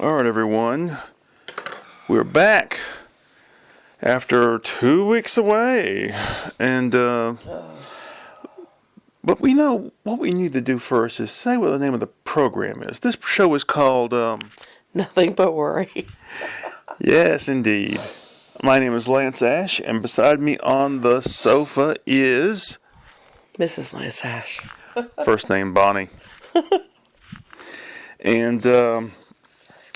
All right, everyone. We're back after 2 weeks away. And, but we know what we need to do first is say what the name of the program is. This show is called, Nothing But Worry. Yes, indeed. My name is Lance Ash, and beside me on the sofa is Mrs. Lance Ash. first name Bonnie. And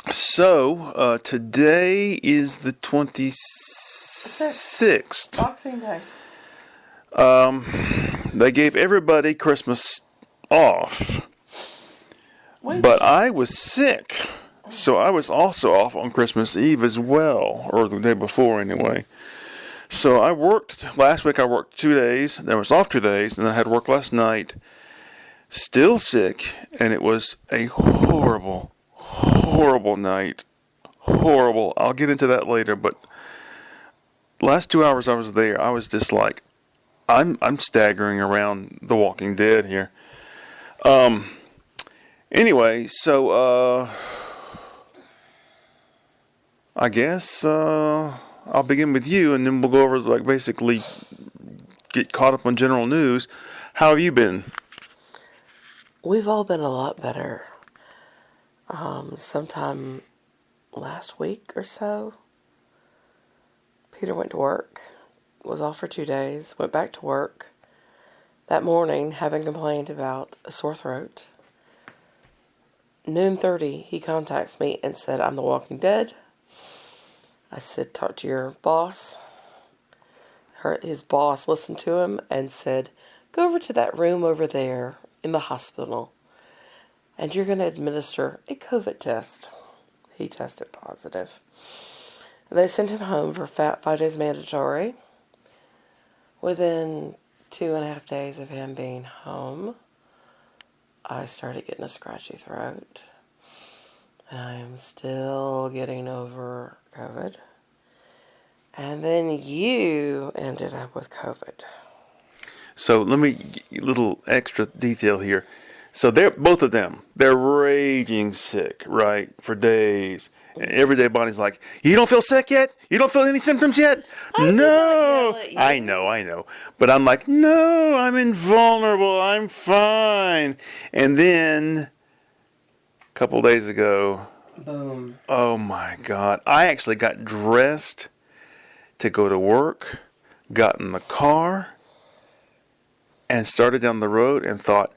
so today is the 26th. Boxing Day. They gave everybody Christmas off. But I was sick. So I was also off on Christmas Eve as well, or the day before anyway. So I worked, last week I worked 2 days, then I was off 2 days, and then I had work last night. Still sick, and it was a horrible, horrible night. Horrible. I'll get into that later, but last 2 hours I was there, I was just like, I'm staggering around The Walking Dead here. Anyway, so, I guess, I'll begin with you, and then we'll go over, like, basically get caught up on general news. How have you been? We've all been a lot better. Sometime last week or so, Peter went to work, was off for 2 days, went back to work. That morning, having complained about a sore throat, 12:30, he contacts me and said, I'm The Walking Dead. I said, talk to your boss. His boss listened to him and said, go over to that room over there in the hospital, and you're going to administer a COVID test. He tested positive. And they sent him home for 5 days mandatory. Within 2.5 days of him being home, I started getting a scratchy throat. And I am still getting over COVID. And then you ended up with COVID. So let me get a little extra detail here. So they're both of them. They're raging sick, right, for days. And every day Bonnie's like, "You don't feel sick yet? You don't feel any symptoms yet?" No. I know. But I'm like, "No, I'm invulnerable. I'm fine." And then a couple days ago, Boom. oh my God, I actually got dressed to go to work, got in the car, and started down the road and thought,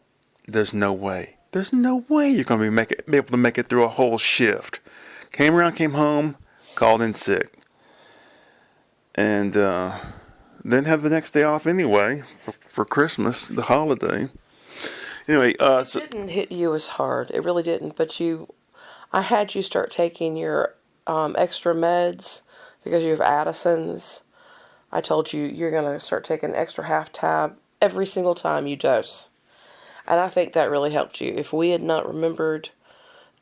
there's no way. There's no way you're going to be able to make it through a whole shift. Came home, called in sick. And then have the next day off anyway for Christmas, the holiday. Anyway, It didn't hit you as hard. It really didn't. But I had you start taking your extra meds because you have Addison's. I told you you're going to start taking extra half tab every single time you dose. And I think that really helped you. If we had not remembered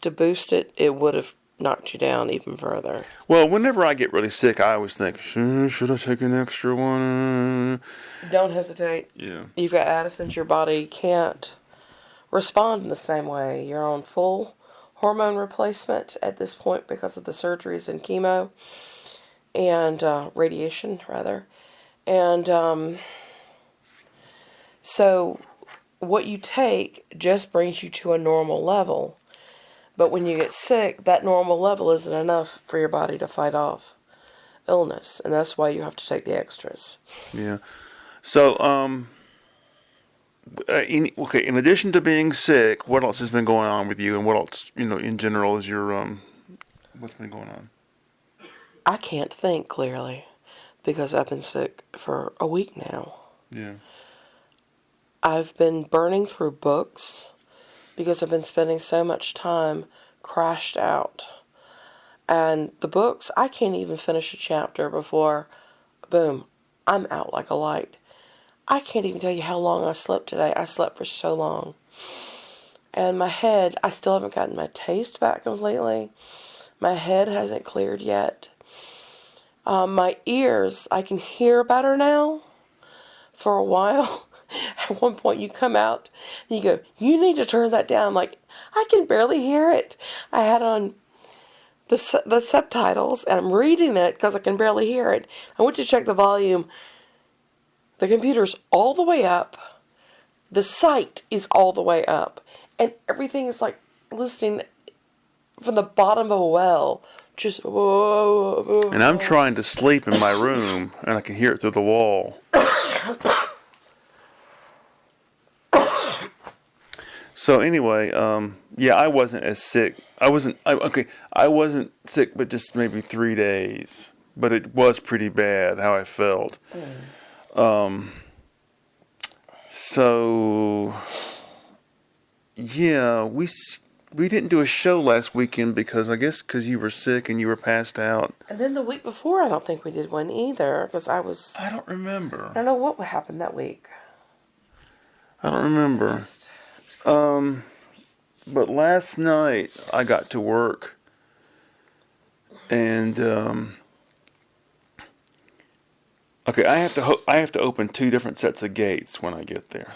to boost it, it would have knocked you down even further. Well, whenever I get really sick, I always think, should I take an extra one? Don't hesitate. Yeah. You've got Addison's. Your body can't respond in the same way. You're on full hormone replacement at this point because of the surgeries and chemo and radiation, rather. And so what you take just brings you to a normal level. But when you get sick, that normal level isn't enough for your body to fight off illness. And that's why you have to take the extras. Yeah. So, in addition to being sick, what else has been going on with you? And what else, in general, is your, what's been going on? I can't think clearly because I've been sick for a week now. Yeah. I've been burning through books because I've been spending so much time crashed out. And the books, I can't even finish a chapter before, boom, I'm out like a light. I can't even tell you how long I slept today. I slept for so long. And my head, I still haven't gotten my taste back completely. My head hasn't cleared yet. My ears, I can hear better now. For a while, at one point you come out and you go, you need to turn that down. Like, I can barely hear it. I had on the subtitles, and I'm reading it because I can barely hear it. I went to check the volume. The computer's all the way up. The site is all the way up. And everything is like listening from the bottom of a well. Just whoa, whoa, whoa. And I'm trying to sleep in my room, and I can hear it through the wall. So anyway, yeah, I wasn't as sick. I wasn't sick, but just maybe 3 days. But it was pretty bad how I felt. So yeah, we didn't do a show last weekend because you were sick and you were passed out. And then the week before, I don't think we did one either because I don't remember. I don't know what happened that week. I don't remember. But last night I got to work, and I have to open 2 different sets of gates when I get there.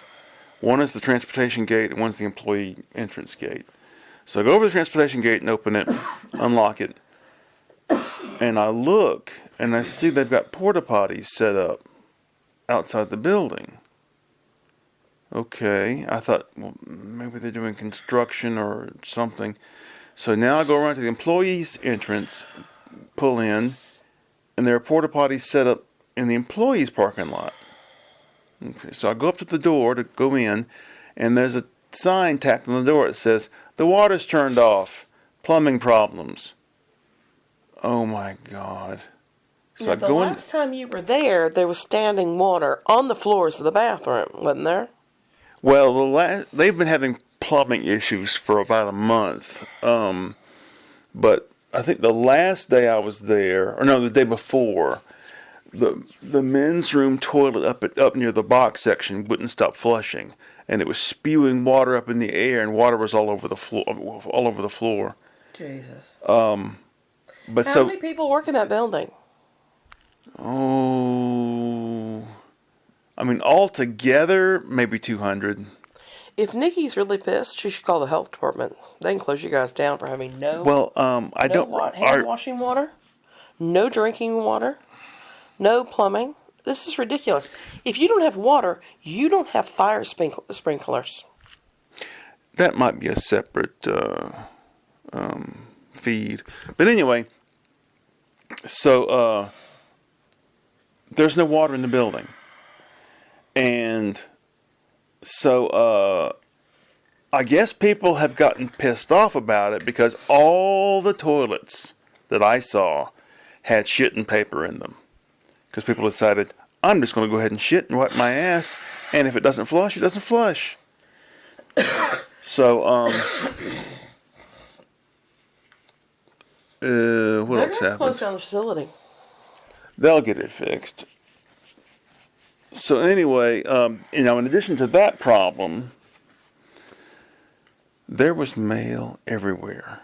One is the transportation gate, and one's the employee entrance gate. So I go over the transportation gate and open it, unlock it, and I look and I see they've got porta potties set up outside the building. Okay, I thought, well, maybe they're doing construction or something. So now I go around to the employees' entrance, pull in, and there are porta potties set up in the employees' parking lot. Okay, so I go up to the door to go in, and there's a sign tacked on the door that says, "The water's turned off. Plumbing problems." Oh my God. So The last time you were there was standing water on the floors of the bathroom, wasn't there? Well, they've been having plumbing issues for about a month. But I think the last day I was there, or no, the day before, the men's room toilet up near the box section wouldn't stop flushing, and it was spewing water up in the air, and water was all over the floor. Jesus. But How many people work in that building? Oh, I mean, altogether, maybe 200. If Nikki's really pissed, she should call the health department. They can close you guys down for having hand washing water, no drinking water, no plumbing. This is ridiculous. If you don't have water, you don't have fire sprinklers. That might be a separate feed. But anyway, so there's no water in the building. And so I guess people have gotten pissed off about it because all the toilets that I saw had shit and paper in them. Because people decided, I'm just going to go ahead and shit and wipe my ass, and if it doesn't flush, it doesn't flush. So, what else happened? Close down the facility. They'll get it fixed. So anyway, in addition to that problem, there was mail everywhere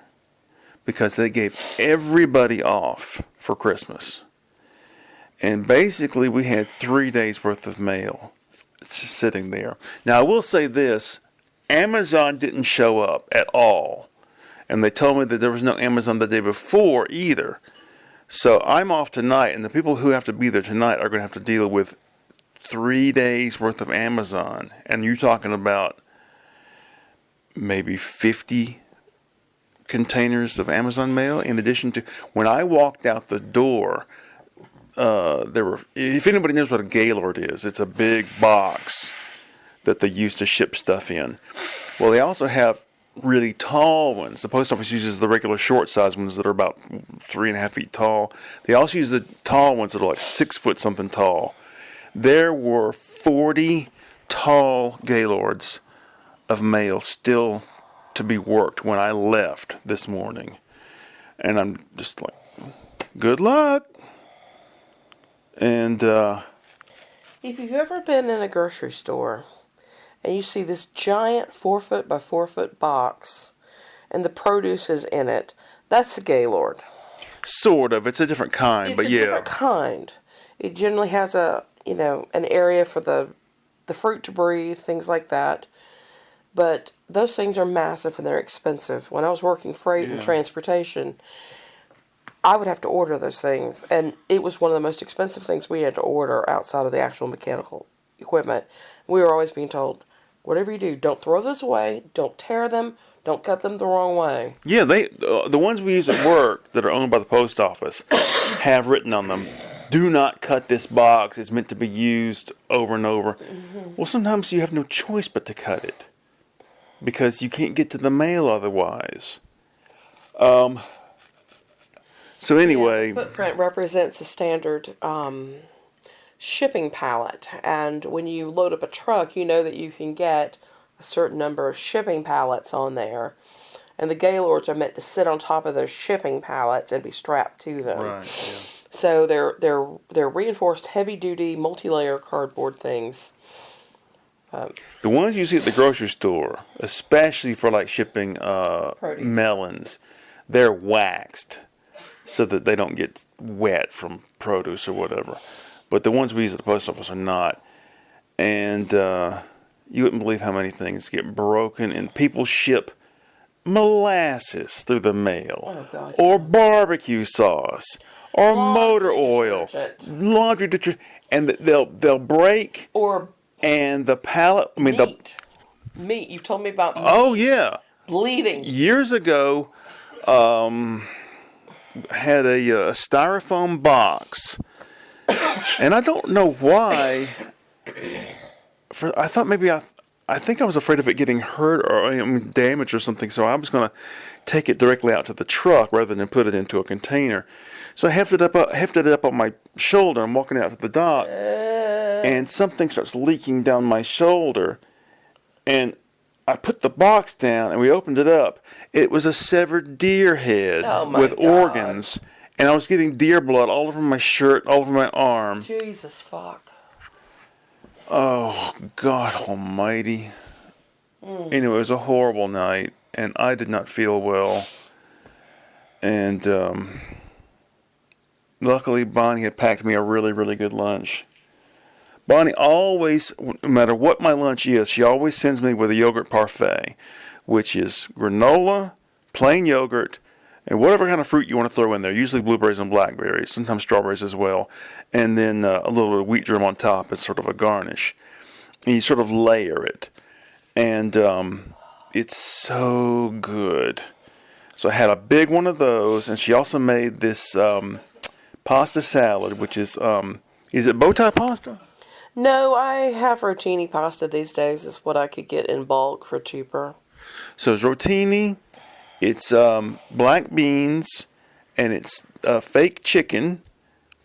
because they gave everybody off for Christmas. And basically we had 3 days worth of mail just sitting there. Now I will say this, Amazon didn't show up at all. And they told me that there was no Amazon the day before either. So I'm off tonight, and the people who have to be there tonight are going to have to deal with 3 days worth of Amazon. And you're talking about maybe 50 containers of Amazon mail in addition to, when I walked out the door, there were, if anybody knows what a Gaylord is, it's a big box that they use to ship stuff in. Well, they also have really tall ones. The post office uses the regular short size ones that are about 3.5 feet tall. They also use the tall ones that are like 6 foot something tall. There were 40 tall Gaylords of mail still to be worked when I left this morning. And I'm just like, good luck. And if you've ever been in a grocery store and you see this giant 4 foot by 4 foot box and the produce is in it, that's a Gaylord. Sort of. It's a different kind, but yeah. It's a different kind. It generally has an area for the fruit to breathe, things like that. But those things are massive and they're expensive. When I was working freight and transportation, I would have to order those things, and it was one of the most expensive things we had to order outside of the actual mechanical equipment. We were always being told, whatever you do, don't throw those away, don't tear them, don't cut them the wrong way. Yeah, the ones we use at work that are owned by the post office have written on them, do not cut this box. It's meant to be used over and over. Mm-hmm. Well, sometimes you have no choice but to cut it because you can't get to the mail otherwise. So anyway, Footprint represents a standard shipping pallet, and when you load up a truck, you know that you can get a certain number of shipping pallets on there, and the Gaylords are meant to sit on top of those shipping pallets and be strapped to them. right? Yeah. So they're reinforced, heavy-duty, multi-layer cardboard things. The ones you see at the grocery store, especially for like shipping melons, they're waxed so that they don't get wet from produce or whatever. But the ones we use at the post office are not. And you wouldn't believe how many things get broken. And people ship molasses through the mail. Oh, God. Or barbecue sauce. Or motor oil. Laundry detergent. And they'll break. Or and the pallet. I mean, meat. Meat. You told me about meat. Oh, yeah. Bleeding. Years ago, had a styrofoam box, and I don't know why. I thought maybe I think I was afraid of it getting hurt or damaged or something, so I was going to take it directly out to the truck rather than put it into a container. So I hefted it up on my shoulder. I'm walking out to the dock, and something starts leaking down my shoulder, and I put the box down and we opened it up. It was a severed deer head with organs. And I was getting deer blood all over my shirt, all over my arm. Jesus fuck. Oh, God almighty. Anyway, it was a horrible night. And I did not feel well. And luckily, Bonnie had packed me a really, really good lunch. Bonnie always, no matter what my lunch is, she always sends me with a yogurt parfait, which is granola, plain yogurt, and whatever kind of fruit you want to throw in there, usually blueberries and blackberries, sometimes strawberries as well, and then a little bit of wheat germ on top as sort of a garnish. And you sort of layer it, and it's so good. So I had a big one of those, and she also made this pasta salad, which is it bow tie pasta? No, I have rotini pasta these days. It's what I could get in bulk for cheaper. So it's rotini, it's black beans, and it's fake chicken,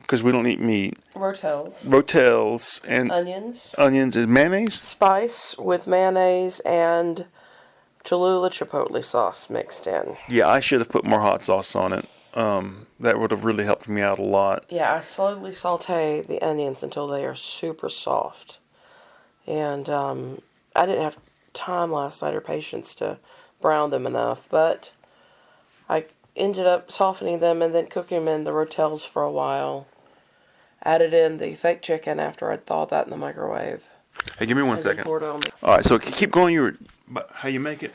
because we don't eat meat. Rotels. And onions and mayonnaise? Spice with mayonnaise and Cholula chipotle sauce mixed in. Yeah, I should have put more hot sauce on it. That would have really helped me out a lot. Yeah, I slowly saute the onions until they are super soft. And I didn't have time last night or patience to brown them enough, but I ended up softening them and then cooking them in the rotels for a while. Added in the fake chicken after I'd thawed that in the microwave. Hey, give me one second. Poured it on me. All right, so keep going. How you make it?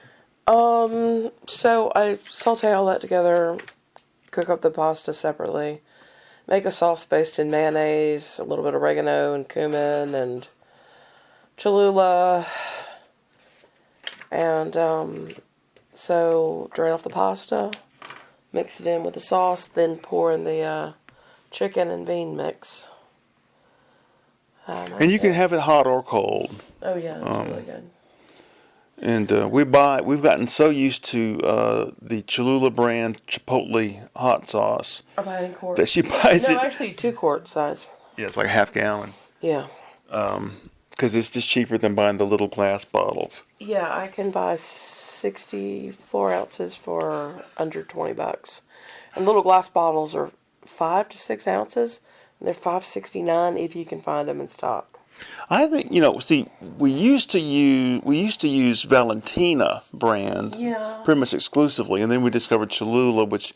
So I saute all that together, cook up the pasta separately, make a sauce based in mayonnaise, a little bit of oregano and cumin and Cholula, and so drain off the pasta, mix it in with the sauce, then pour in the chicken and bean mix. And you can have it hot or cold. Oh yeah, it's really good. And we've gotten so used to the Cholula brand Chipotle hot sauce I buy it in quarts. that she buys it. No, actually 2 quart size. Yeah, it's like a half gallon. Yeah. Because it's just cheaper than buying the little glass bottles. Yeah, I can buy 64 ounces for under $20. And little glass bottles are 5 to 6 ounces. And they're $5.69 if you can find them in stock. I think, we used to use Valentina brand pretty much exclusively, and then we discovered Cholula, which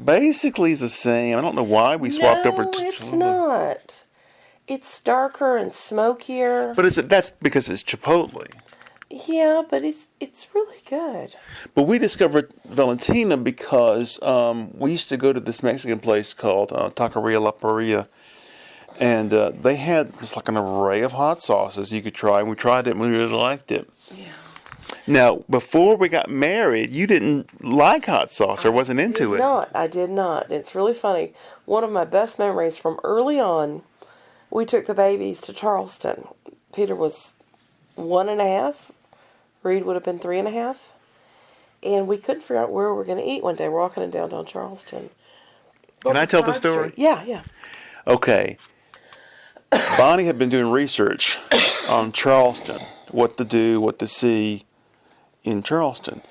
basically is the same. I don't know why we swapped over to Cholula. No, it's not. It's darker and smokier. But that's because it's Chipotle. Yeah, but it's really good. But we discovered Valentina because we used to go to this Mexican place called Taqueria La Paria, and they had just like an array of hot sauces you could try. And we tried it and we really liked it. Yeah. Now, before we got married, you didn't like hot sauce or wasn't into it. I did not. It's really funny. One of my best memories from early on, we took the babies to Charleston. Peter was 1.5. Reed would have been 3.5. And we couldn't figure out where we were going to eat one day. We're walking in downtown Charleston. Can I tell the story? Yeah, yeah. Okay. Bonnie had been doing research on Charleston, what to do, what to see in Charleston.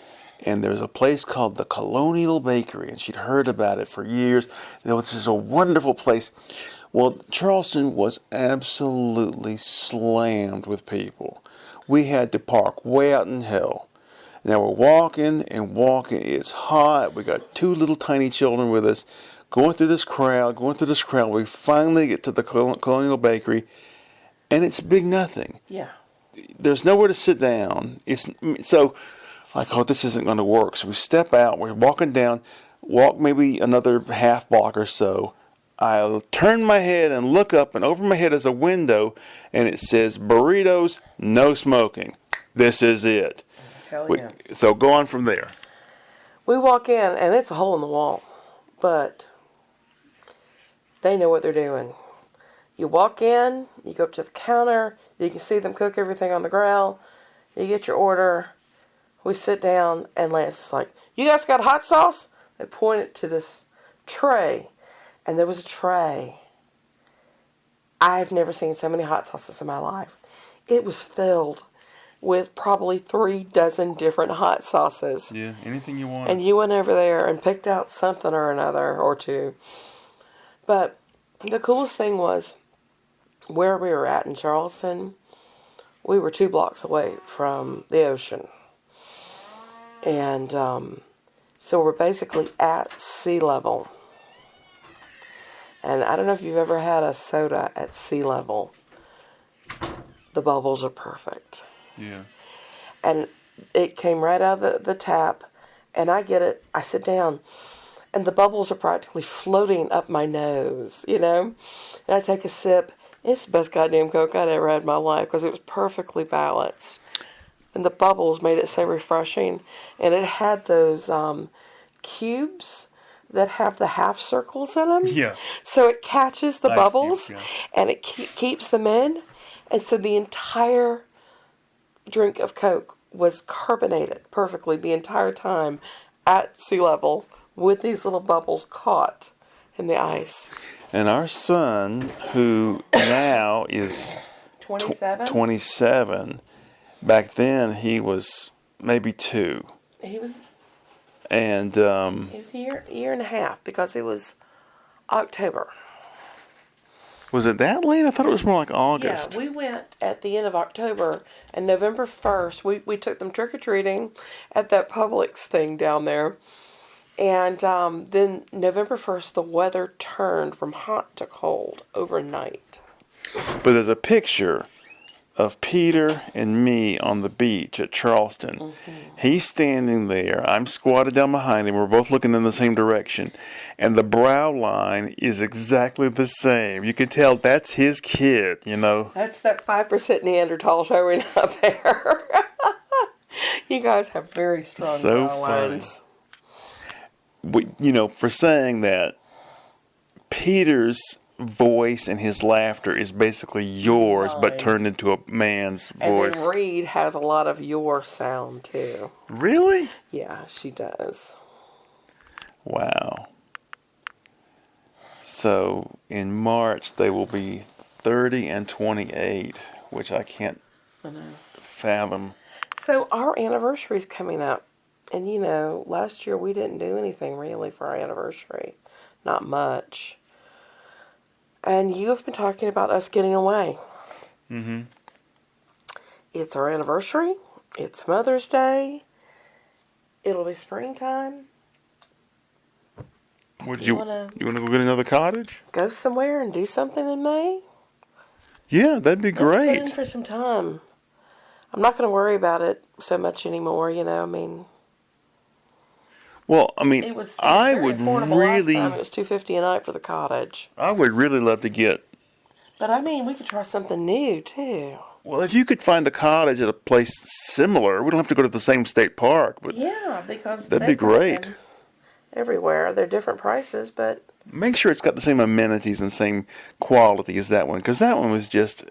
And there's a place called the Colonial Bakery, and she'd heard about it for years. It was just a wonderful place. Well, Charleston was absolutely slammed with people. We had to park way out in hell. Now we're walking and walking. It's hot. We got 2 little tiny children with us, going through this crowd. We finally get to the Colonial Bakery, and it's big nothing. Yeah. There's nowhere to sit down. It's so like, oh, this isn't going to work. So we step out. We're walking down. Walk maybe another half block or so. I turn my head and look up, and over my head is a window, and it says burritos, no smoking. This is it. Hell yeah. So go on from there. We walk in, and it's a hole in the wall. But they know what they're doing. You walk in, you go up to the counter, you can see them cook everything on the grill. You get your order. We sit down, and Lance is like, "You guys got hot sauce?" They pointed to this tray. And there was a tray. I've never seen so many hot sauces in my life. It was filled with probably 3 dozen different hot sauces. Yeah, anything you want. And you went over there and picked out something or another or 2. But the coolest thing was where we were at in Charleston. We were 2 blocks away from the ocean. And so we're basically at sea level. And I don't know if you've ever had a soda at sea level. The bubbles are perfect. Yeah. And it came right out of the tap. And I get it. I sit down. And the bubbles are practically floating up my nose, you know. And I take a sip. It's the best goddamn Coke I'd ever had in my life because it was perfectly balanced. And the bubbles made it so refreshing. And it had those cubes that have the half circles in them. Yeah. So it catches the bubbles cubes, and it keeps them in. And so the entire drink of Coke was carbonated perfectly the entire time at sea level with these little bubbles caught in the ice. And our son, who now is 27, back then he was maybe 2. He was And it was a year and a half because it was October. was it that late? I thought it was more like August. Yeah, we went at the end of October, and November 1st, we took them trick-or-treating at that Publix thing down there. And then November 1st, the weather turned from hot to cold overnight. But there's a picture of Peter and me on the beach at Charleston. Mm-hmm. He's standing there. I'm squatted down behind him. We're both looking in the same direction. And the brow line is exactly the same. You can tell that's his kid, you know. That's that 5% Neanderthal showing up there. You guys have very strong So brow funny. lines. For saying that, Peter's voice and his laughter is basically yours, Mine. but turned into a man's voice. And then Reed has a lot of your sound, too. Really? Yeah, she does. Wow. So in March they will be 30 and 28, which I can't fathom. So our anniversary's coming up. And last year we didn't do anything really for our anniversary. Not much. And you have been talking about us getting away. Mm-hmm. It's our anniversary. It's Mother's Day. It'll be springtime. Would You you wanna- go get another cottage? Go somewhere and do something in May. Yeah, that'd be Let's put in great. for some time. I'm not going to worry about it so much anymore. I mean, Well, I mean, it was I very would affordable last really, time. It was $250 a night for the cottage. I would really love to get. But I mean, we could try something new too. Well, if you could find a cottage at a place similar, we don't have to go to the same state park, but Yeah, because that'd be they've got great. them everywhere. They're different prices, but Make sure it's got the same amenities and same quality as that one, because that one was just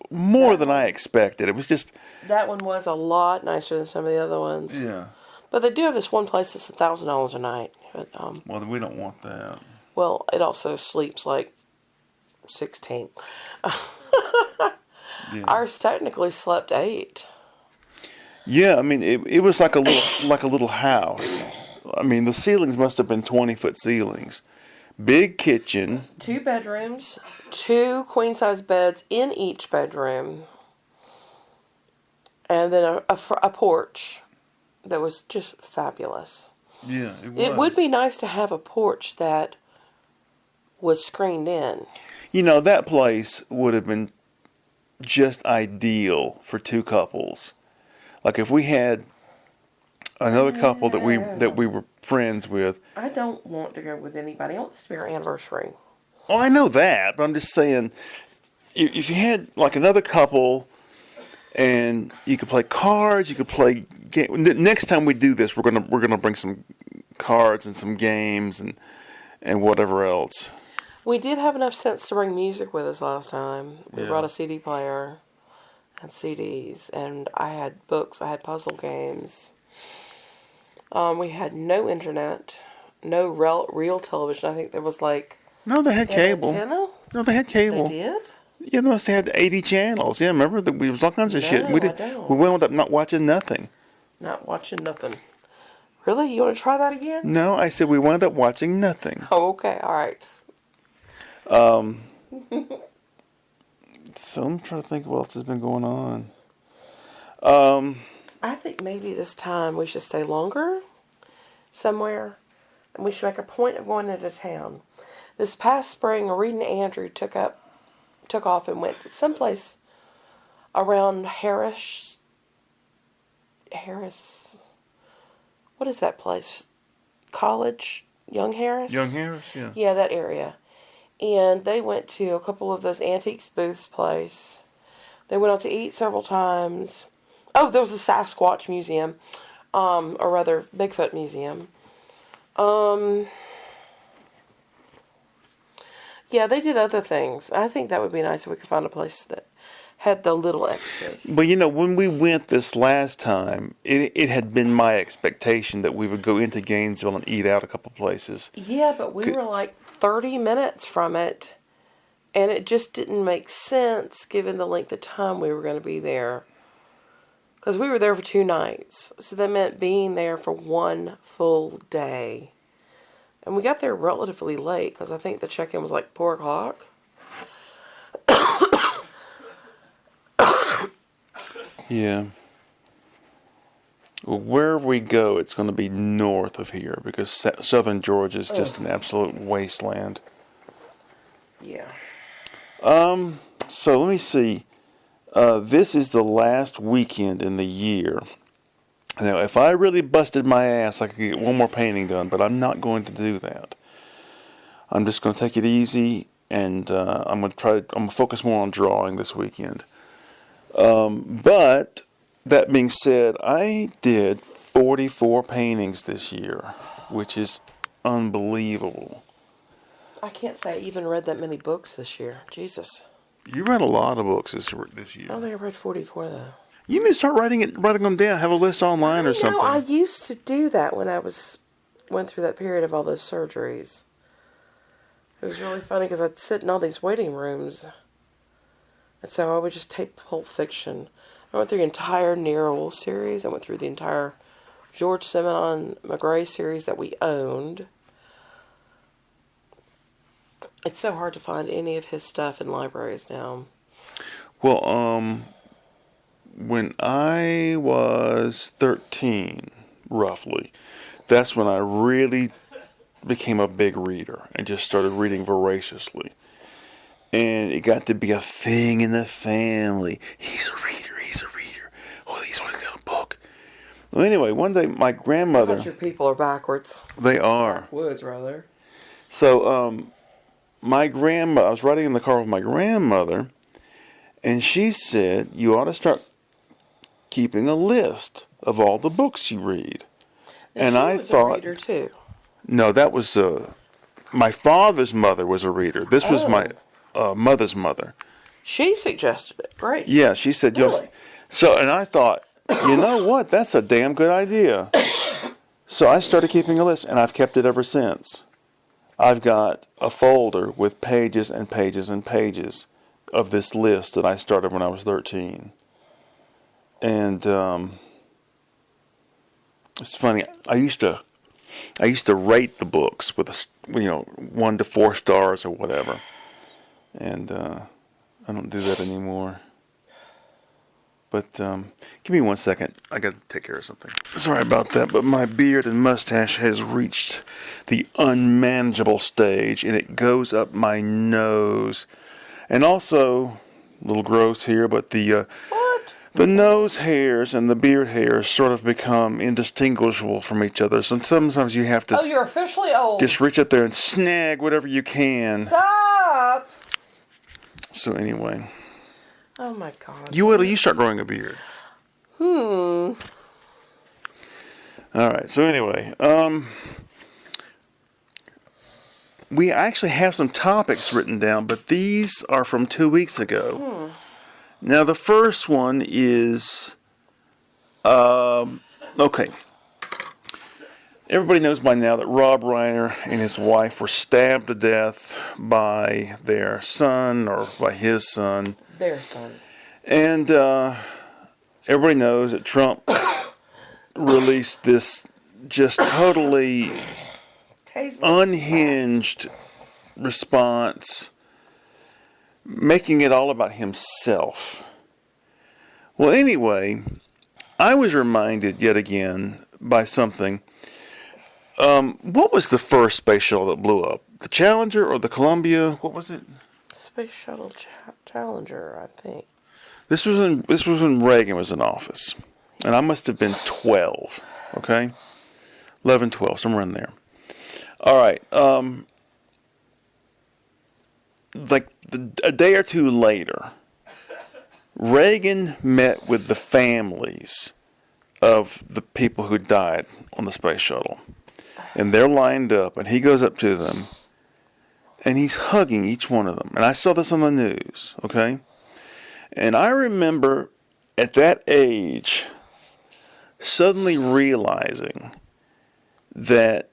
more than I expected. It was just. that one was a lot nicer than some of the other ones. Yeah. But they do have this one place that's $1,000 a night. But Well, we don't want that. well, it also sleeps like 16. Yeah. Ours technically slept 8. Yeah, I mean, it was like a little house. I mean, the ceilings must have been 20-foot ceilings. Big kitchen. 2 bedrooms, 2 queen size beds in each bedroom, and then a porch that was just fabulous. Yeah, It would be nice to have a porch that was screened in. That place would have been just ideal for 2 couples. Like if we had another couple that we were friends with. I don't want to go with anybody. I want this to be our anniversary. Oh, I know that, but I'm just saying, if you had like another couple, and you could play cards, you could play game. Next time we do this, we're gonna bring some cards and some games and whatever else. We did have enough sense to bring music with us last time. We Yeah. brought a CD player and CDs, and I had books. I had puzzle games. We had no internet, no real television. I think there was like No, they had an cable. antenna. No, they had cable. They did? Yeah, they must have had 80 channels. Yeah, remember that we was all kinds of shit. No, We I did. don't. We wound up not watching nothing. Not watching nothing. Really? You want to try that again? No, I said we wound up watching nothing. Oh, okay. All right. So I'm trying to think what else has been going on. I think maybe this time we should stay longer somewhere, and we should make a point of going into town. This past spring, Reed and Andrew took off and went to someplace around Harris. What is that place? College? Young Harris? Young Harris, yeah. Yeah, that area. And they went to a couple of those antiques booths place. They went out to eat several times. Oh, there was a Sasquatch museum. Or rather, Bigfoot museum. Yeah, they did other things. I think that would be nice if we could find a place that had the little extras. But when we went this last time, it had been my expectation that we would go into Gainesville and eat out a couple places. Yeah, but we were like 30 minutes from it, and it just didn't make sense given the length of time we were going to be there. Because we were there for 2 nights, so that meant being there for 1 full day. And we got there relatively late, because I think the check-in was like 4 o'clock. Yeah. Well, wherever we go, it's going to be north of here because southern Georgia is just an absolute wasteland. Yeah. So let me see. This is the last weekend in the year. Now, if I really busted my ass, I could get one more painting done, but I'm not going to do that. I'm just going to take it easy, and I'm going to focus more on drawing this weekend. But that being said, I did 44 paintings this year, which is unbelievable. I can't say I even read that many books this year. Jesus. You read a lot of books this year. I don't think I read 44, though. You need to start writing them down. Have a list online or something. No, I used to do that when I went through that period of all those surgeries. It was really funny because I'd sit in all these waiting rooms. And so I would just tape Pulp Fiction. I went through the entire Nero series. I went through the entire George Simenon McGray series that we owned. It's so hard to find any of his stuff in libraries now. Well, when I was 13, roughly, that's when I really became a big reader and just started reading voraciously. And it got to be a thing in the family. He's a reader, he's a reader. Well, anyway, one day my grandmother. Your people are backwards. They are. Woods, rather. So, my grandma, I was riding in the car with my grandmother, and she said, you ought to start keeping a list of all the books you read. And I thought, a reader too. No, that was my father's mother was a reader. This was my mother's mother. She suggested it. Great. Yeah, she said, Really? So, and I thought, you know what? That's a damn good idea. So I started keeping a list, and I've kept it ever since. I've got a folder with pages and pages and pages of this list that I started when I was 13. And it's funny. I used to rate the books with 1 to 4 stars or whatever. And I don't do that anymore. But give me 1 second. I got to take care of something. Sorry about that, but my beard and mustache has reached the unmanageable stage, and it goes up my nose. And also, a little gross here, but the nose hairs and the beard hairs sort of become indistinguishable from each other. So sometimes you have to... Oh, you're officially old. Just reach up there and snag whatever you can. Stop! So anyway... Oh my God. You wait till you start growing a beard. All right. So anyway, we actually have some topics written down, but these are from 2 weeks ago. Now the first one is, okay. Everybody knows by now that Rob Reiner and his wife were stabbed to death by their son, or by his son. Their son. And everybody knows that Trump released this just totally unhinged response, making it all about himself. Well, anyway, I was reminded yet again by something. What was the first space shuttle that blew up? The Challenger or the Columbia? What was it? Space Shuttle Challenger, I think. This was when Reagan was in office, and I must have been 12. Okay, 11, 12, somewhere in there. All right. A day or two later, Reagan met with the families of the people who died on the space shuttle, and they're lined up, and he goes up to them. And he's hugging each one of them. And I saw this on the news, okay? And I remember at that age suddenly realizing that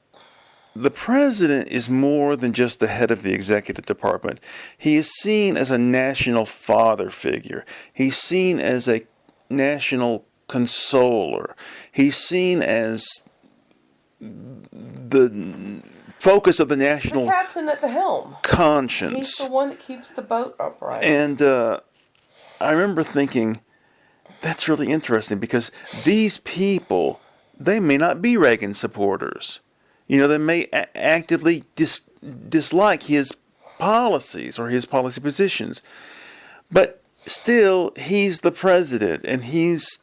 the president is more than just the head of the executive department. He is seen as a national father figure. He's seen as a national consoler. He's seen as the focus of the national captain at the helm. Conscience. He's the one that keeps the boat upright. And I remember thinking, that's really interesting, because these people, they may not be Reagan supporters. They may actively dislike his policies or his policy positions. But still, he's the president, and he's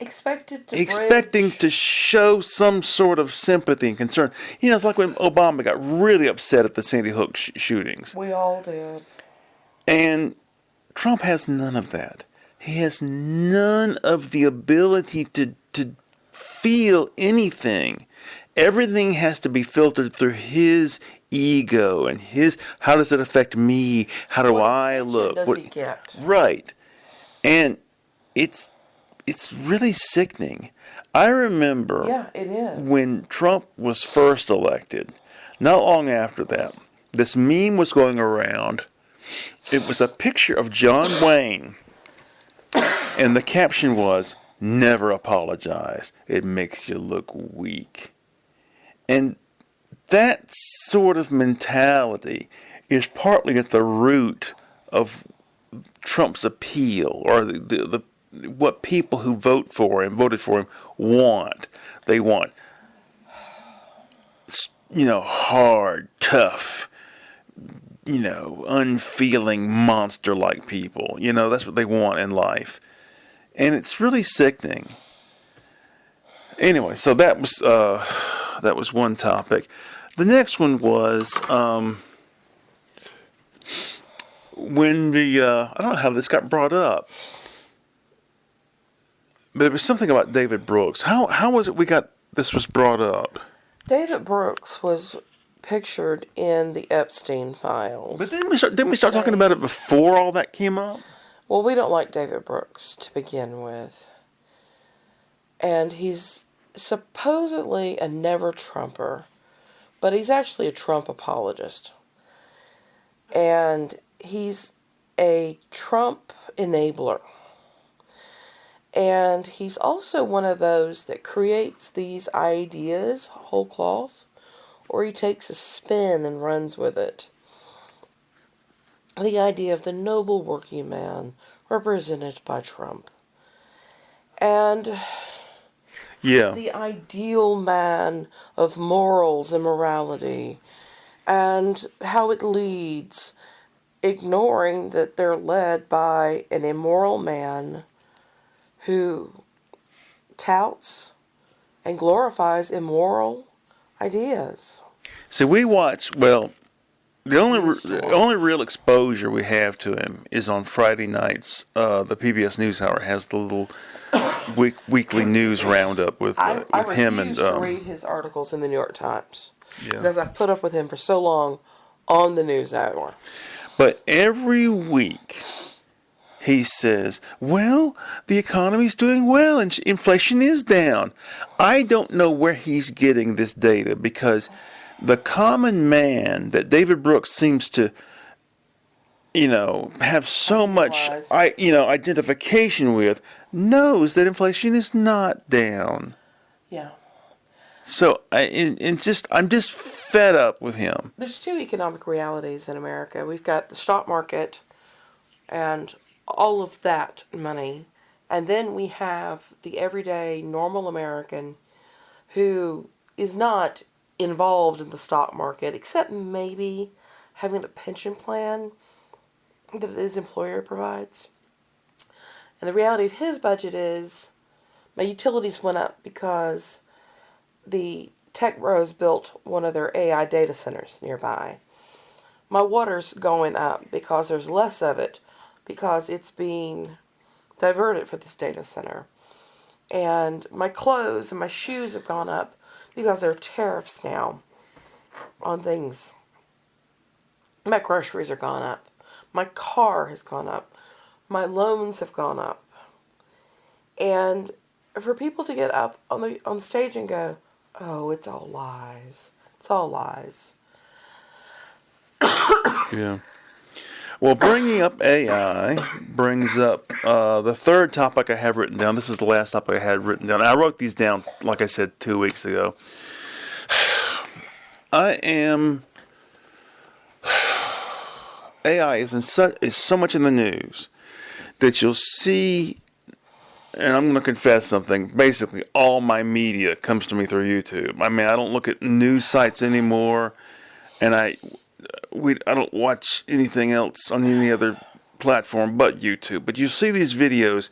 expecting to show some sort of sympathy and concern. It's like when Obama got really upset at the Sandy Hook shootings. We all did. And Trump has none of that. He has none of the ability to feel anything. Everything has to be filtered through his ego and how does it affect me? How do I look? What does he get? Right. And it's really sickening. I remember it is. When Trump was first elected, not long after that, this meme was going around. It was a picture of John Wayne, and the caption was, "Never apologize. It makes you look weak." And that sort of mentality is partly at the root of Trump's appeal, or the what people who vote for him, voted for him, want. They want, hard, tough, unfeeling, monster-like people. That's what they want in life. And it's really sickening. Anyway, so that was one topic. The next one was when I don't know how this got brought up, but there was something about David Brooks. How was it this was brought up? David Brooks was pictured in the Epstein files. But didn't we start talking about it before all that came up? Well, we don't like David Brooks to begin with. And he's supposedly a never-Trumper, but he's actually a Trump apologist. And he's a Trump enabler. And he's also one of those that creates these ideas whole cloth, or he takes a spin and runs with it. The idea of the noble working man represented by Trump. And the ideal man of morals and morality, and how it leads, ignoring that they're led by an immoral man who touts and glorifies immoral ideas. See, we watch, the only real exposure we have to him is on Friday nights. The PBS NewsHour has the little weekly news roundup with him and. I refuse to read his articles in the New York Times because I've put up with him for so long on the NewsHour. But every week he says, "Well, the economy's doing well and inflation is down." I don't know where he's getting this data, because the common man that David Brooks seems to, have so much, identification with, knows that inflation is not down. Yeah. So I'm just fed up with him. There's two economic realities in America. We've got the stock market and all of that money, and then we have the everyday normal American who is not involved in the stock market, except maybe having a pension plan that his employer provides. And the reality of his budget is, my utilities went up because the tech bros built one of their AI data centers nearby. My water's going up because there's less of it, because it's being diverted for this data center. And my clothes and my shoes have gone up because there are tariffs now on things. My groceries are gone up. My car has gone up. My loans have gone up. And for people to get up on the stage and go, "Oh, it's all lies. It's all lies." Yeah. Well, bringing up AI brings up the third topic I have written down. This is the last topic I had written down. I wrote these down, like I said, 2 weeks ago. AI is so much in the news that you'll see, and I'm going to confess something. Basically, all my media comes to me through YouTube. I mean, I don't look at news sites anymore, and I don't watch anything else on any other platform but YouTube. But you see these videos,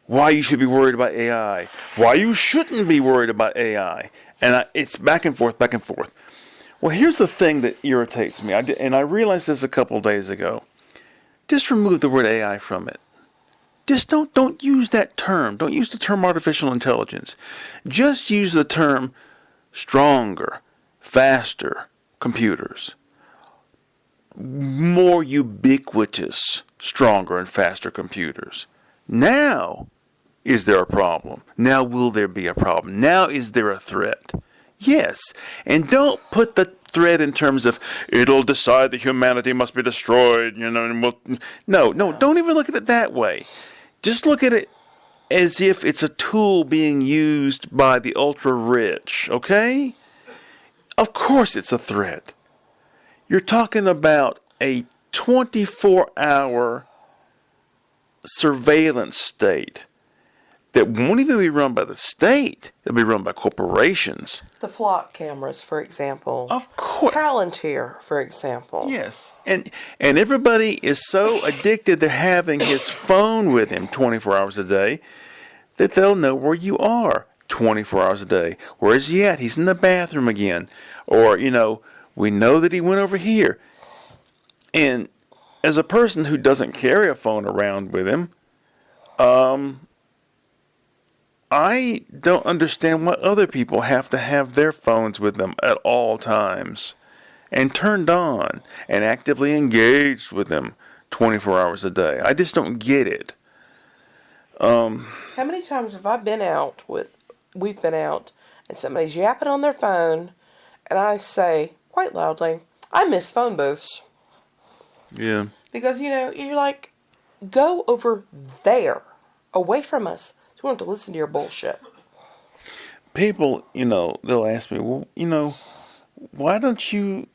why you should be worried about AI, why you shouldn't be worried about AI, and it's back and forth, back and forth. Well, here's the thing that irritates me, and I realized this a couple of days ago. Just remove the word AI from it. Just don't use that term. Don't use the term artificial intelligence. Just use the term stronger, faster computers. More ubiquitous, stronger and faster computers. Now, is there a problem? Now will there be a problem? Now is there a threat? Yes. And don't put the threat in terms of it'll decide that humanity must be destroyed, and no, don't even look at it that way. Just look at it as if it's a tool being used by the ultra rich, okay? Of course it's a threat. You're talking about a 24-hour surveillance state that won't even be run by the state. It'll be run by corporations. The flock cameras, for example. Of course. Palantir, for example. Yes. And everybody is so addicted to having his phone with him 24 hours a day that they'll know where you are. 24 hours a day. Where is he at? He's in the bathroom again. Or, we know that he went over here. And as a person who doesn't carry a phone around with him, I don't understand what other people have to have their phones with them at all times and turned on and actively engaged with them 24 hours a day. I just don't get it. How many times have we've been out and somebody's yapping on their phone and I say quite loudly, I miss phone booths. Yeah. Because, you're like, go over there, away from us. So we don't have to listen to your bullshit. People, they'll ask me, well, why don't you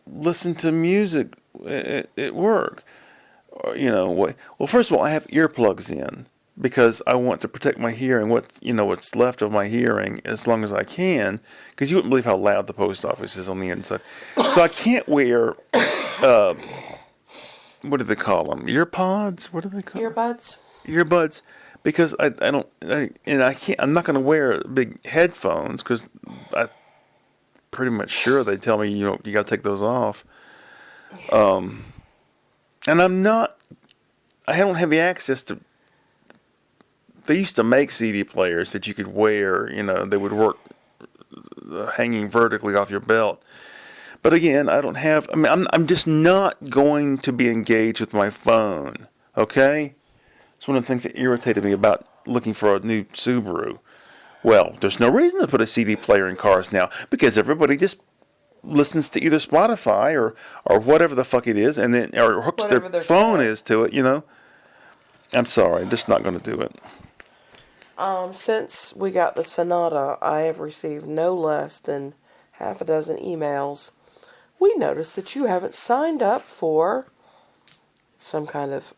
listen to music at work? Or, well, first of all, I have earplugs in because I want to protect my hearing, what's left of my hearing as long as I can, because you wouldn't believe how loud the post office is on the inside. So I can't wear, what do they call them? Earpods? What do they call them? Earbuds? Earbuds, because I'm not going to wear big headphones because I'm pretty much sure they tell me, you got to take those off. And I don't have the access to. They used to make CD players that you could wear, they would work hanging vertically off your belt. But again, I'm just not going to be engaged with my phone, okay? It's one of the things that irritated me about looking for a new Subaru. Well, there's no reason to put a CD player in cars now because everybody just listens to either Spotify or whatever the fuck it is, and then or hooks their phone is to it. I'm sorry, I'm just not going to do it. Since we got the Sonata, I have received no less than half a dozen emails. We noticed that you haven't signed up for some kind of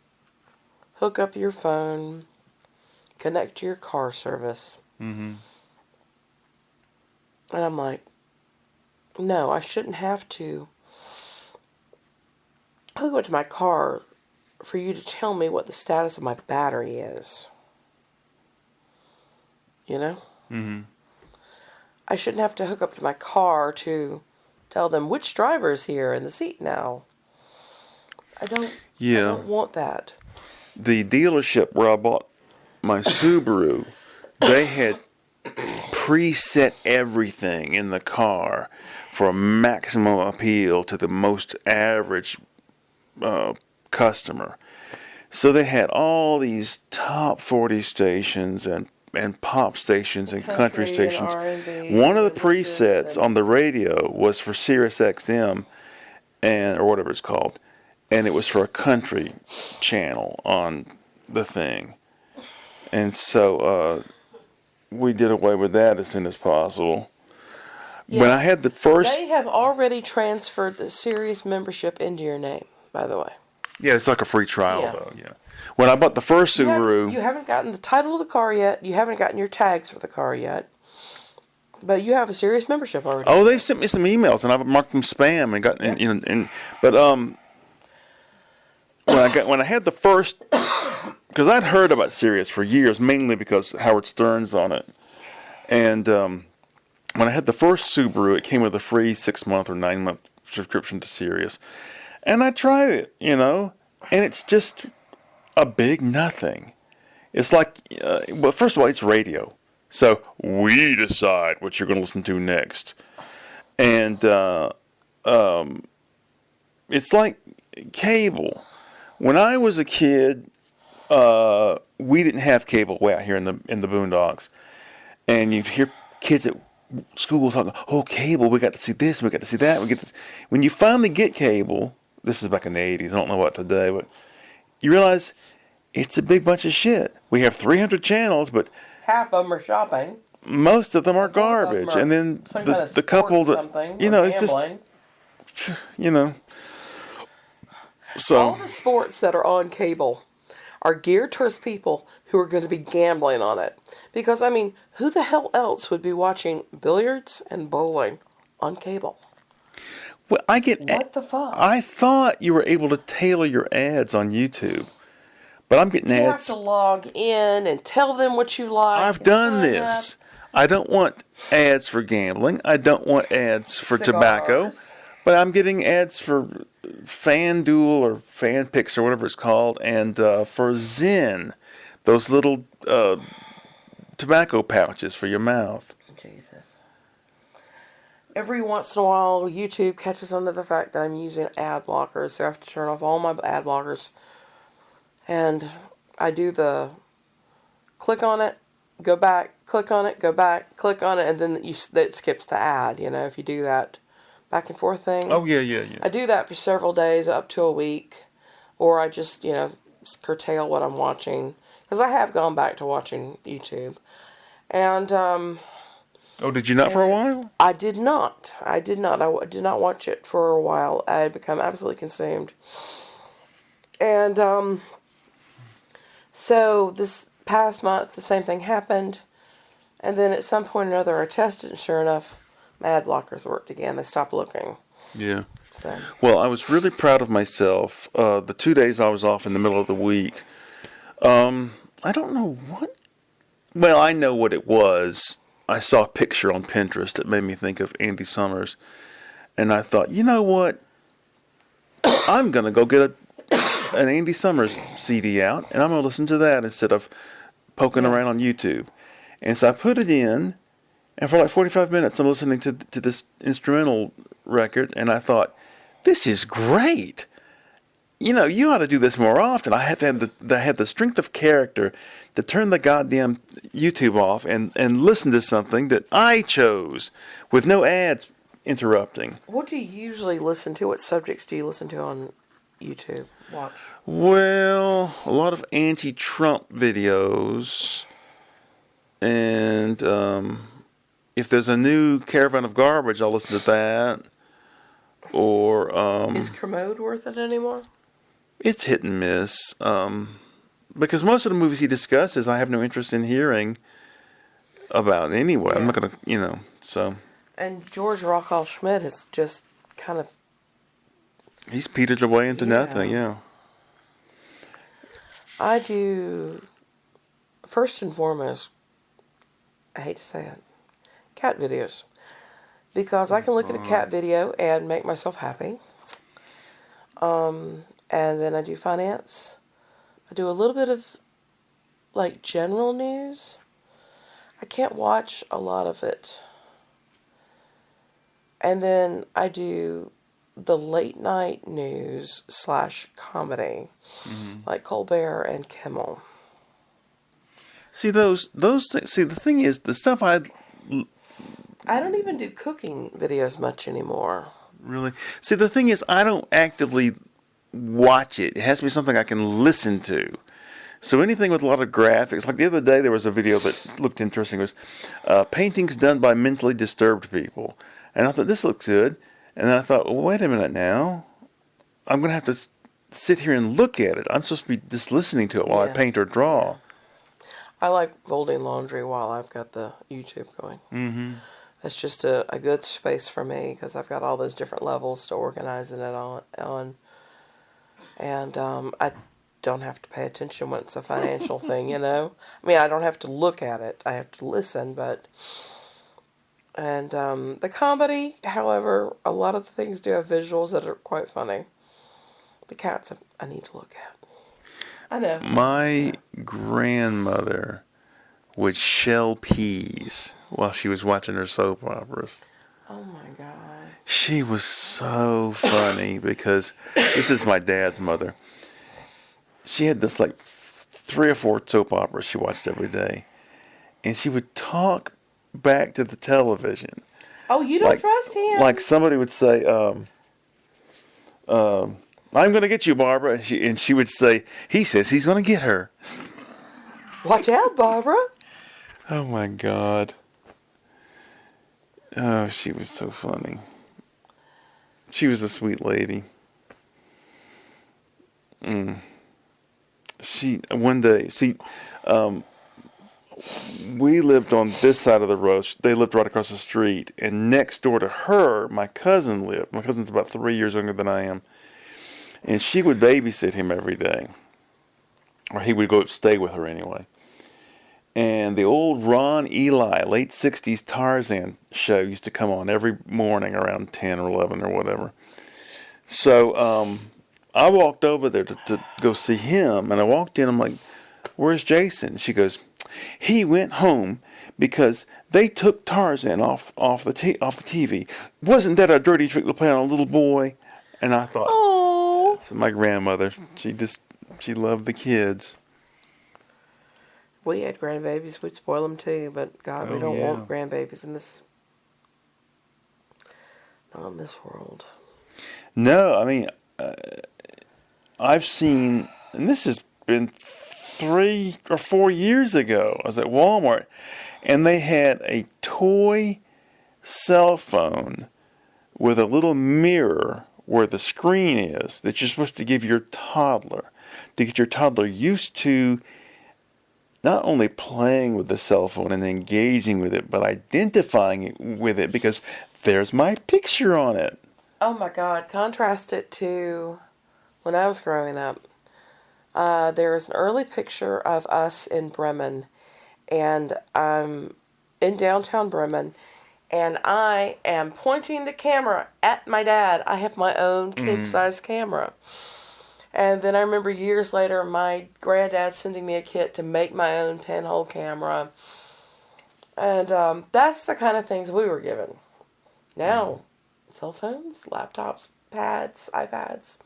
hook up your phone, connect to your car service. Mm-hmm. And I'm like, no, I shouldn't have to hook up to my car for you to tell me what the status of my battery is. Mm-hmm. I shouldn't have to hook up to my car to tell them which driver is here in the seat now. I don't want that. The dealership where I bought my Subaru, they had preset everything in the car for maximum appeal to the most average customer. So they had all these top 40 stations and pop stations and country stations. R&B, one of the presets on the radio was for Sirius XM or whatever it's called, and it was for a country channel on the thing. And so we did away with that as soon as possible. Yeah. When I had the first... They have already transferred the Sirius membership into your name, by the way. Yeah, it's like a free trial, though. Yeah. When I bought the first Subaru... You haven't gotten the title of the car yet. You haven't gotten your tags for the car yet. But you have a Sirius membership already. Oh, they've sent me some emails, and I've marked them spam and got... But when I had the first... Because I'd heard about Sirius for years, mainly because Howard Stern's on it. And when I had the first Subaru, it came with a free 6-month or 9-month subscription to Sirius. And I tried it, and it's just a big nothing. It's like, well, first of all, it's radio. So we decide what you're going to listen to next. And it's like cable. When I was a kid, we didn't have cable way out here in the boondocks. And you'd hear kids at school talking, oh, cable, we got to see this, we got to see that. We get this. When you finally get cable, this is back in the 80s, I don't know about today, but you realize it's a big bunch of shit. We have 300 channels, but half of them are shopping. Most of them are garbage. And then the couple that, it's just, So all the sports that are on cable are geared towards people who are going to be gambling on it. Because, who the hell else would be watching billiards and bowling on cable? Well, What the fuck? I thought you were able to tailor your ads on YouTube. But I'm getting You have ads. to log in and tell them what you like. I've and done sign this. up. I don't want ads for gambling. I don't want ads for tobacco. Cigars. But I'm getting ads for FanDuel or FanPix or whatever it's called, and for Zen, those little tobacco pouches for your mouth. Jesus. Every once in a while, YouTube catches on to the fact that I'm using ad blockers, so I have to turn off all my ad blockers. And I do the click on it, go back, click on it, go back, click on it, and then it skips the ad, if you do that back and forth thing. Oh, yeah. I do that for several days, up to a week, or I just, curtail what I'm watching. Because I have gone back to watching YouTube. And, Oh, did you not for a while? I did not. I did not watch it for a while. I had become absolutely consumed. And, so this past month, the same thing happened. And then at some point or another, I tested, and sure enough, my ad blockers worked again. They stopped looking. Yeah. So. Well, I was really proud of myself. The 2 days I was off in the middle of the week. I don't know what. Well, I know what it was. I saw a picture on Pinterest that made me think of Andy Summers. And I thought, you know what? I'm going to go get an Andy Summers CD out, and I'm going to listen to that instead of poking around on YouTube. And so I put it in, and for like 45 minutes I'm listening to this instrumental record, and I thought, this is great. You ought to do this more often. I had to have the strength of character to turn the goddamn YouTube off and listen to something that I chose with no ads interrupting. What do you usually listen to? What subjects do you listen to on YouTube? Watch. Well, a lot of anti-Trump videos. And if there's a new Caravan of Garbage, I'll listen to that. Or Is Kermode worth it anymore? It's hit and miss. Because most of the movies he discusses, I have no interest in hearing about anyway. Yeah. I'm not going to, so. And George Rockall Schmidt is just kind of. He's petered away into nothing, yeah. I do, first and foremost, I hate to say it, cat videos. Because I can look at a cat video and make myself happy. And then I do finance. I do a little bit of, general news. I can't watch a lot of it. And then I do the late night news / comedy, like Colbert and Kimmel. See, those things, the thing is, the stuff I don't even do cooking videos much anymore. Really? See, the thing is, I don't actively watch it. It has to be something I can listen to. So anything with a lot of graphics, like the other day there was a video that looked interesting. It was paintings done by mentally disturbed people. And I thought, this looks good. And then I thought, well, wait a minute now. I'm going to have to sit here and look at it. I'm supposed to be just listening to it while I paint or draw. I like folding laundry while I've got the YouTube going. Mm-hmm. It's just a good space for me because I've got all those different levels to organize it on. And I don't have to pay attention when it's a financial thing, I mean, I don't have to look at it. I have to listen, but... And the comedy, however, a lot of the things do have visuals that are quite funny. The cats I need to look at. I know. My grandmother would shell peas while she was watching her soap operas. Oh my God. She was so funny because this is my dad's mother. She had this 3 or 4 soap operas she watched every day. And she would talk back to the television. Oh, you don't trust him? Like somebody would say, I'm going to get you, Barbara. And she would say, he says he's going to get her. Watch out, Barbara. Oh, my God. Oh, she was so funny. She was a sweet lady. One day, we lived on this side of the road. They lived right across the street. And next door to her, my cousin lived. My cousin's about 3 years younger than I am. And she would babysit him every day. or he would go stay with her anyway. And the old Ron Ely, late 60s Tarzan show used to come on every morning around 10 or 11 or whatever. So I walked over there to go see him, and I walked in, I'm like, where's Jason? She goes, he went home because they took Tarzan off the TV. Wasn't that a dirty trick to play on a little boy? And I thought, Oh, that's my grandmother. She loved the kids. we had grandbabies. We'd spoil them too, but God, we Oh, don't yeah. want grandbabies in this. Not in this world. No, I mean, I've seen, and this has been 3 or 4 years ago. I was at Walmart, and they had a toy cell phone with a little mirror where the screen is that you're supposed to give your toddler to get your toddler used to not only playing with the cell phone and engaging with it, but identifying with it because there's my picture on it. Oh my God! Contrast it to when I was growing up. There is an early picture of us in Bremen, and I'm in downtown Bremen, and I am pointing the camera at my dad. I have my own kid-sized camera. And then I remember years later, my granddad sending me a kit to make my own pinhole camera. And that's the kind of things we were given. Now, cell phones, laptops, pads, iPads.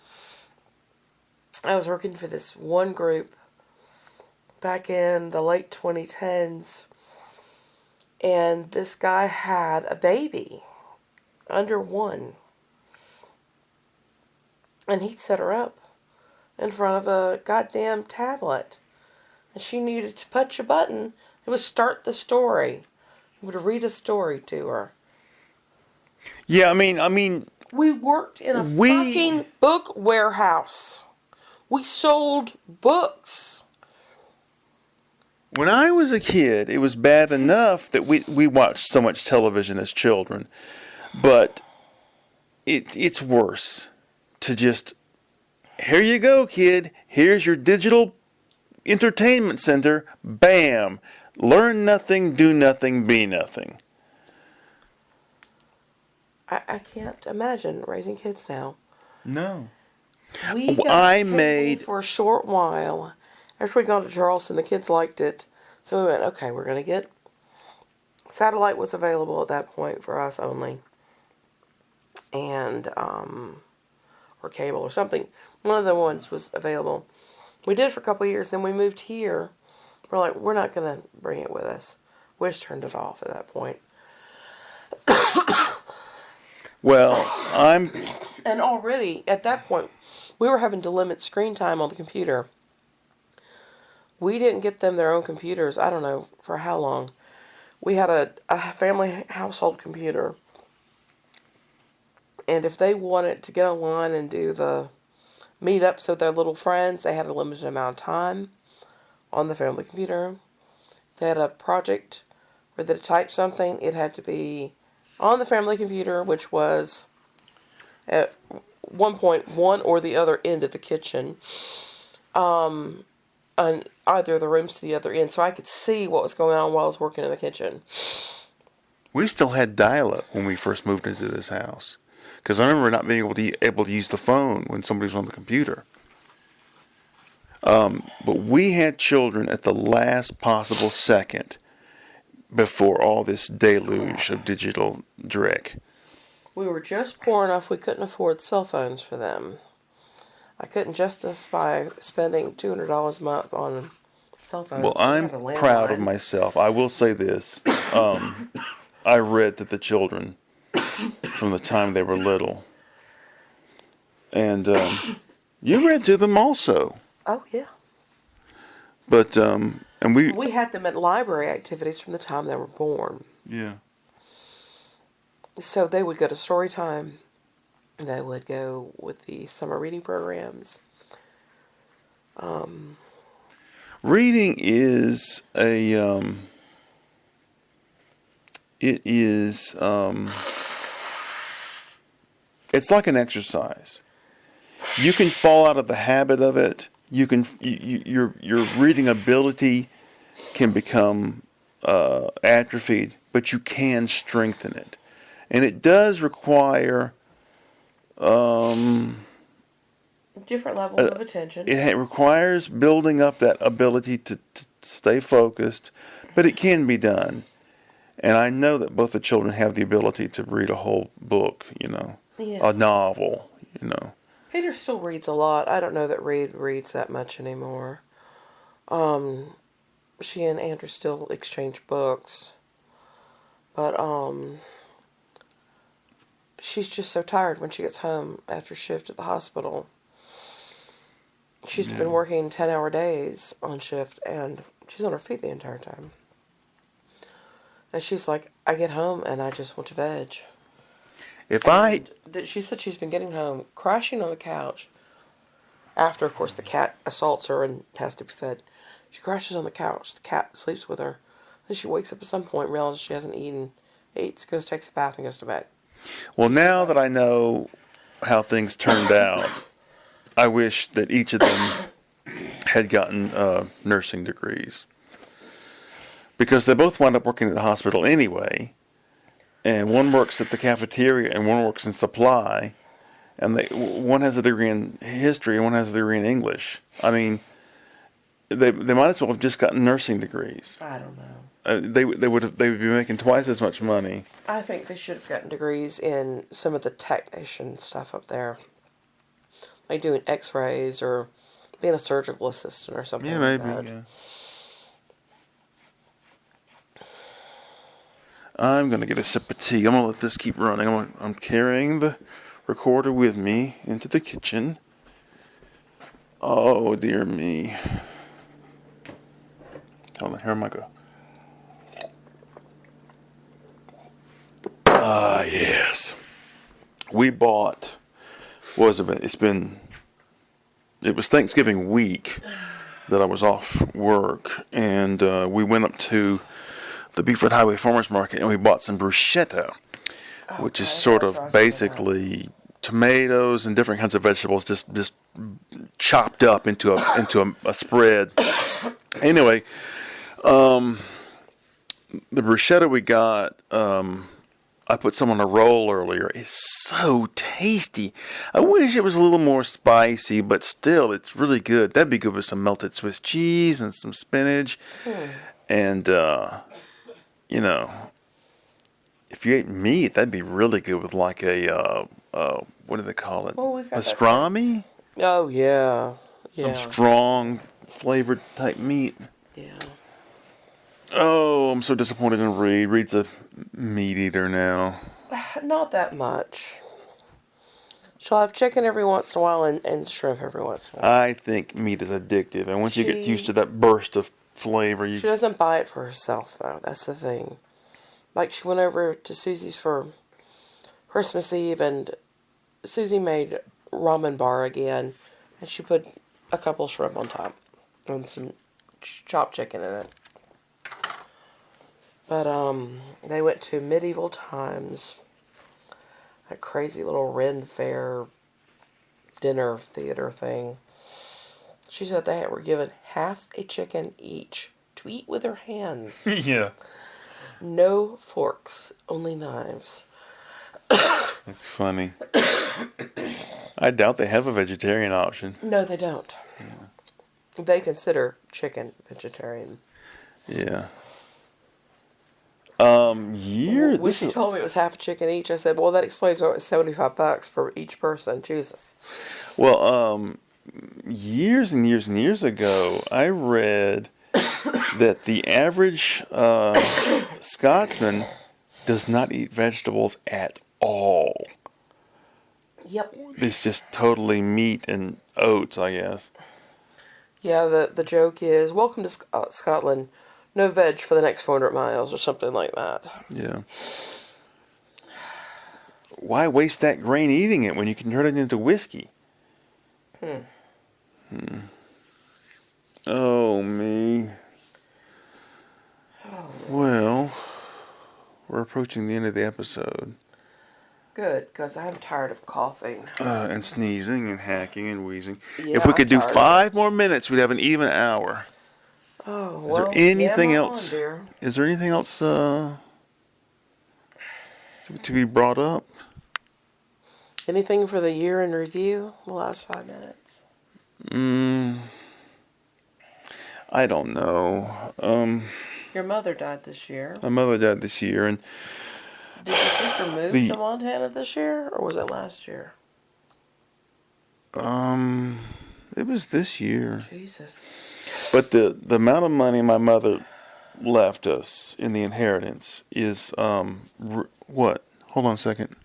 I was working for this one group back in the late 2010s, and this guy had a baby under 1, and he'd set her up in front of a goddamn tablet, and she needed to push a button. It would start the story. He would read a story to her. Yeah, I mean, We worked in a fucking book warehouse. We sold books. when I was a kid, it was bad enough that we watched so much television as children, but it's worse to just, here you go, kid. Here's your digital entertainment center. Bam. Learn nothing, do nothing, be nothing. I can't imagine raising kids now. No. We got I cable made- for a short while. After we'd gone to Charleston, the kids liked it. So we went, okay, we're going to get... Satellite was available at that point for us only. And, or cable or something. One of the ones was available. We did it for a couple of years. Then we moved here. We're like, we're not going to bring it with us. We just turned it off at that point. Well, And already, at that point, we were having to limit screen time on the computer. We didn't get them their own computers, I don't know, for how long. We had a family household computer. And if they wanted to get online and do the meetups with their little friends, they had a limited amount of time on the family computer. If they had a project where they typed something, it had to be on the family computer, which was at one point one or the other end of the kitchen, on either of the rooms to the other end, so I could see what was going on while I was working in the kitchen. we still had dial-up when we first moved into this house. Because I remember not being able to use the phone when somebody was on the computer. But we had children at the last possible second before all this deluge of digital dreck. We were just poor enough we couldn't afford cell phones for them. I couldn't justify spending $200 a month on cell phones. Well, I'm proud of myself. I will say this. I read to the children from the time they were little. And you read to them also. Oh, yeah. But, and We had them at library activities from the time they were born. Yeah. So they would go to story time. They would go with the summer reading programs. Reading is it's like an exercise. You can fall out of the habit of it. your reading ability can become atrophied, but you can strengthen it, and it does require different levels of attention. it requires building up that ability to stay focused, but it can be done. And I know that both the children have the ability to read a whole book, Yeah. a novel. Peter still reads a lot. I don't know that Reed reads that much anymore. She and Andrew still exchange books. But, she's just so tired when she gets home after shift at the hospital. She's been working 10-hour days on shift, and she's on her feet the entire time. And she's like, I get home and I just want to veg. She said she's been getting home, crashing on the couch. After, of course, the cat assaults her and has to be fed. She crashes on the couch. The cat sleeps with her. Then she wakes up at some point, realizes she hasn't eats, goes, takes a bath, and goes to bed. Well, now that I know how things turned out, I wish that each of them had gotten nursing degrees. Because they both wound up working at the hospital anyway. And one works at the cafeteria and one works in supply. And one has a degree in history and one has a degree in English. I mean, they might as well have just gotten nursing degrees. I don't know. They would be making twice as much money. I think they should have gotten degrees in some of the technician stuff up there. Like doing x-rays or being a surgical assistant or something like that. Yeah. I'm going to get a sip of tea. I'm going to let this keep running. I'm carrying the recorder with me into the kitchen. Oh, dear me. Hold on, here am I go. Ah, yes. We bought, it was Thanksgiving week that I was off work, and we went up to the Beefwood Highway Farmers Market and we bought some bruschetta, which is sort of basically tomatoes and different kinds of vegetables just chopped up into a spread. Anyway, the bruschetta we got, I put some on a roll earlier. It's so tasty. I wish it was a little more spicy, but still, it's really good. That'd be good with some melted Swiss cheese and some spinach. And, if you ate meat, that'd be really good with like a, what do they call it? Well, we've got pastrami? Oh, yeah. Some strong flavored type meat. Yeah. Oh, I'm so disappointed in Reed. Reed's a meat eater now. Not that much. She'll have chicken every once in a while and shrimp every once in a while. I think meat is addictive, and once you get used to that burst of flavor, she doesn't buy it for herself, though. That's the thing. Like, she went over to Susie's for Christmas Eve, and Susie made ramen bar again, and she put a couple shrimp on top and some chopped chicken in it. But, they went to Medieval Times, that crazy little Ren Fair dinner theater thing. She said they were given half a chicken each to eat with their hands. Yeah. No forks, only knives. That's funny. I doubt they have a vegetarian option. No, they don't. Yeah. They consider chicken vegetarian. Yeah. When she told me it was half a chicken each, I said, well, that explains why it was $75 for each person. Jesus. Well, years and years and years ago, I read that the average Scotsman does not eat vegetables at all. Yep. It's just totally meat and oats, I guess. Yeah, the joke is, welcome to Scotland. No veg for the next 400 miles or something like that. Yeah. Why waste that grain eating it when you can turn it into whiskey? Oh, me. Well, we're approaching the end of the episode. Good, because I'm tired of coughing. And sneezing and hacking and wheezing. Yeah, If we could I'm do tired of 5 it. more minutes, we'd have an even hour. Oh, Is there well, anything yammer else? on, dear. Is there anything else to be brought up? Anything for the year in review? The last 5 minutes. I don't know. Your mother died this year. My mother died this year, and Did your sister move to Montana this year, or was it last year? it was this year. Jesus. But the amount of money my mother left us in the inheritance is what? Hold on a second.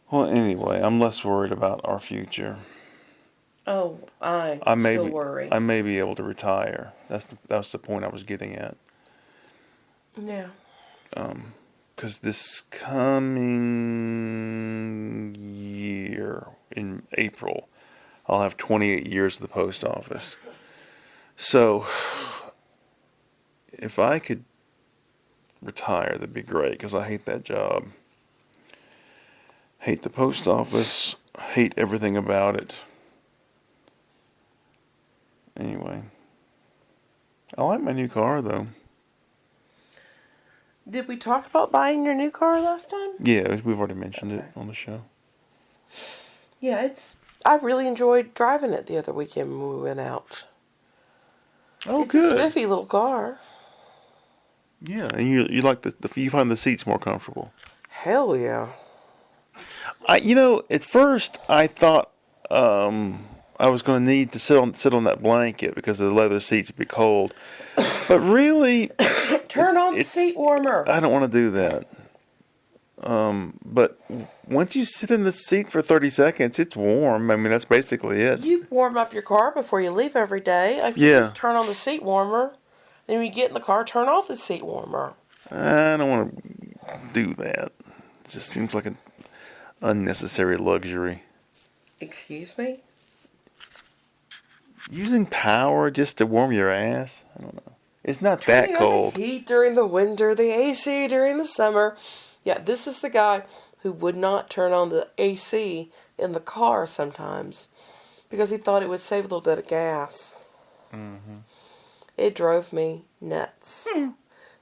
Well, anyway, I'm less worried about our future. Oh, I still worry. I may be able to retire. That's the point I was getting at. Yeah. Because this coming year in April, I'll have 28 years at the post office. So, if I could retire, that'd be great. Because I hate that job. Hate the post office. Hate everything about it. Anyway, I like my new car though. Did we talk about buying your new car last time? Yeah, we've already mentioned it on the show. Yeah, I really enjoyed driving it the other weekend when we went out. Oh, it's good. It's a spiffy little car. Yeah, and you like you find the seats more comfortable. Hell yeah. At first I thought I was going to need to sit on that blanket because the leather seats would be cold, but really, turn on the seat warmer. I don't want to do that. But once you sit in the seat for 30 seconds, it's warm. I mean, that's basically it. You warm up your car before you leave every day. If you just turn on the seat warmer, then when you get in the car, turn off the seat warmer. I don't want to do that. It just seems like an unnecessary luxury. Excuse me? Using power just to warm your ass? I don't know. It's not that cold. The heat during the winter, the AC during the summer. Yeah, this is the guy who would not turn on the AC in the car sometimes because he thought it would save a little bit of gas. Mm-hmm. It drove me nuts when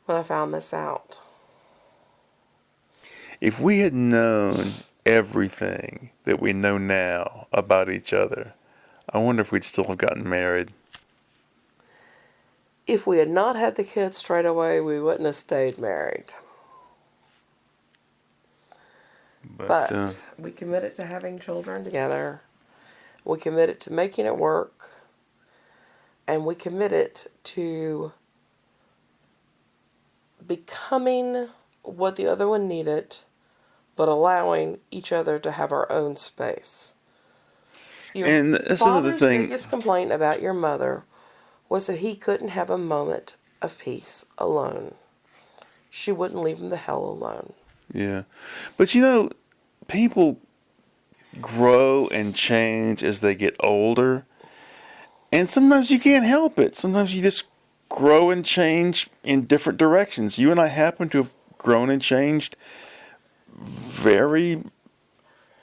I found this out. If we had known everything that we know now about each other, I wonder if we'd still have gotten married. If we had not had the kids straight away, we wouldn't have stayed married. But we committed to having children together. We committed to making it work. And we committed to becoming what the other one needed, but allowing each other to have our own space. And that's another thing. Your biggest complaint about your mother was that he couldn't have a moment of peace alone. She wouldn't leave him the hell alone. Yeah. But people grow and change as they get older. And sometimes you can't help it. Sometimes you just grow and change in different directions. You and I happen to have grown and changed very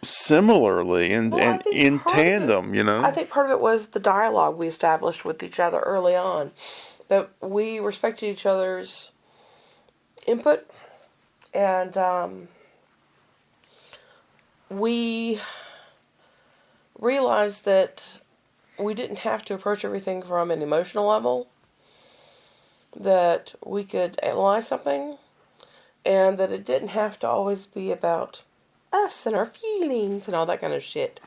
similarly and in tandem, I think part of it was the dialogue we established with each other early on. That we respected each other's input and we realized that we didn't have to approach everything from an emotional level, that we could analyze something, and that it didn't have to always be about us and our feelings and all that kind of shit.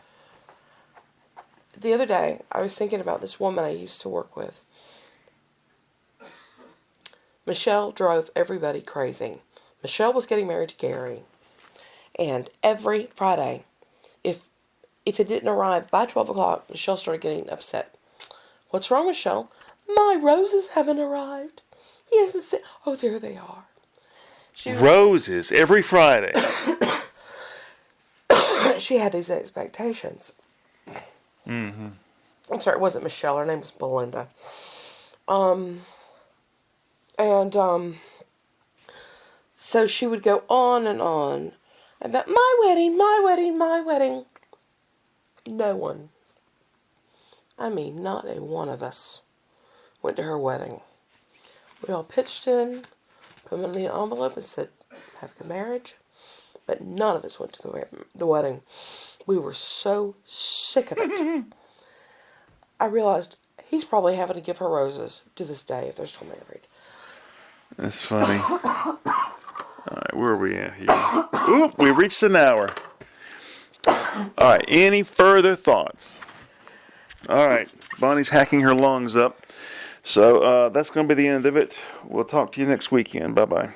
The other day, I was thinking about this woman I used to work with. Michelle drove everybody crazy. Michelle was getting married to Gary. And every Friday, if it didn't arrive by 12 o'clock, Michelle started getting upset. What's wrong, Michelle? My roses haven't arrived. He hasn't said, oh, there they are. Roses every Friday. She had these expectations. Mm-hmm. I'm sorry, it wasn't Michelle. Her name was Belinda. So she would go on about my wedding, my wedding, my wedding. No one, I mean not a one of us, went to her wedding. We all pitched in, put them in the envelope and said, have a good marriage. But none of us went to the wedding. We were so sick of it. I realized he's probably having to give her roses to this day if they're still married. That's funny. All right, where are we at here? Oop, we reached an hour. All right, any further thoughts? All right, Bonnie's hacking her lungs up. So that's going to be the end of it. We'll talk to you next weekend. Bye-bye.